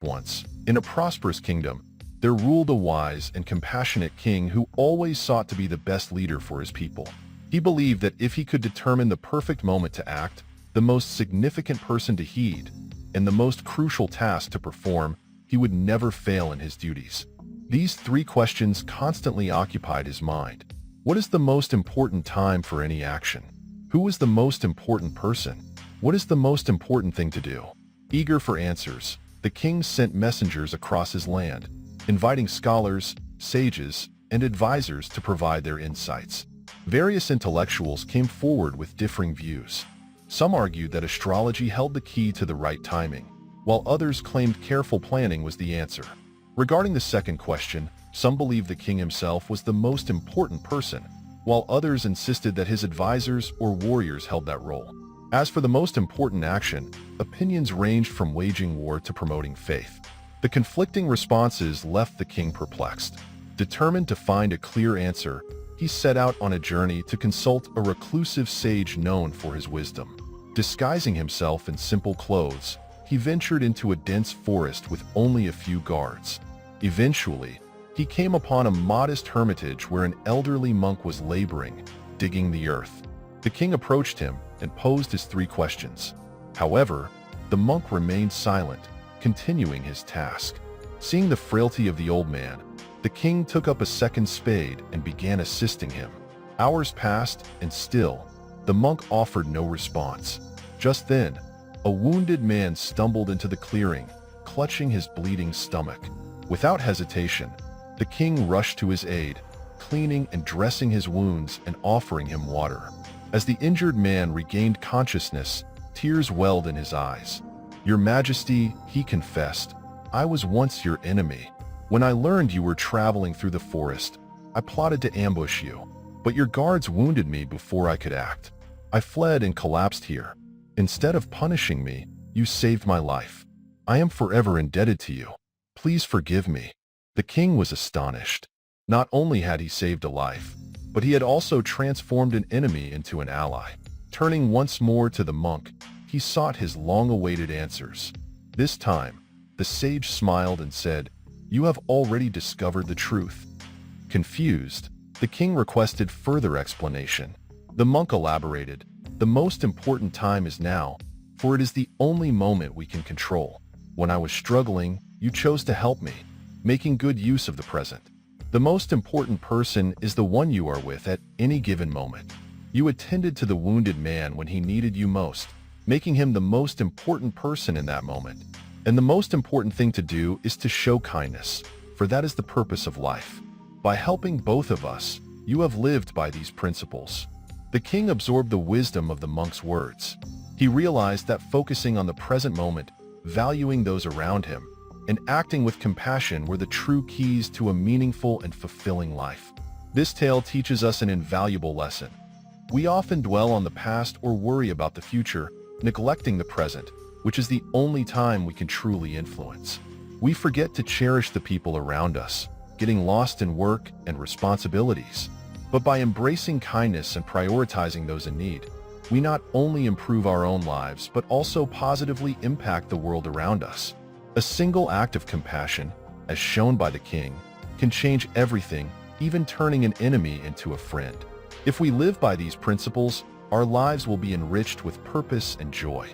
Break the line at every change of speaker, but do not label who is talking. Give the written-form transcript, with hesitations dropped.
Once, in a prosperous kingdom, there ruled a wise and compassionate king who always sought to be the best leader for his people. He believed that if he could determine the perfect moment to act, the most significant person to heed, and the most crucial task to perform, he would never fail in his duties. These three questions constantly occupied his mind. What is the most important time for any action? Who is the most important person? What is the most important thing to do? Eager for answers, the king sent messengers across his land, inviting scholars, sages, and advisors to provide their insights. Various intellectuals came forward with differing views. Some argued that astrology held the key to the right timing, while others claimed careful planning was the answer. Regarding the second question, some believed the king himself was the most important person, while others insisted that his advisors or warriors held that role. As for the most important action, opinions ranged from waging war to promoting faith. The conflicting responses left the king perplexed. Determined to find a clear answer, he set out on a journey to consult a reclusive sage known for his wisdom. Disguising himself in simple clothes, he ventured into a dense forest with only a few guards. Eventually, he came upon a modest hermitage where an elderly monk was laboring, digging the earth. The king approached him and posed his three questions. However, the monk remained silent, continuing his task. Seeing the frailty of the old man, the king took up a second spade and began assisting him. Hours passed, and still, the monk offered no response. Just then, a wounded man stumbled into the clearing, clutching his bleeding stomach. Without hesitation, the king rushed to his aid, cleaning and dressing his wounds and offering him water. As the injured man regained consciousness, tears welled in his eyes. "Your Majesty," he confessed, "I was once your enemy. When I learned you were traveling through the forest, I plotted to ambush you, but your guards wounded me before I could act. I fled and collapsed here. Instead of punishing me, you saved my life. I am forever indebted to you. Please forgive me." The king was astonished. Not only had he saved a life, but he had also transformed an enemy into an ally. Turning once more to the monk, he sought his long-awaited answers. This time, the sage smiled and said, "You have already discovered the truth." Confused, the king requested further explanation. The monk elaborated, "The most important time is now, for it is the only moment we can control. When I was struggling, you chose to help me, making good use of the present. The most important person is the one you are with at any given moment. You attended to the wounded man when he needed you most, making him the most important person in that moment. And the most important thing to do is to show kindness, for that is the purpose of life. By helping both of us, you have lived by these principles." The king absorbed the wisdom of the monk's words. He realized that focusing on the present moment, valuing those around him, and acting with compassion were the true keys to a meaningful and fulfilling life. This tale teaches us an invaluable lesson. We often dwell on the past or worry about the future, neglecting the present, which is the only time we can truly influence. We forget to cherish the people around us, getting lost in work and responsibilities. But by embracing kindness and prioritizing those in need, we not only improve our own lives, but also positively impact the world around us. A single act of compassion, as shown by the king, can change everything, even turning an enemy into a friend. If we live by these principles, our lives will be enriched with purpose and joy.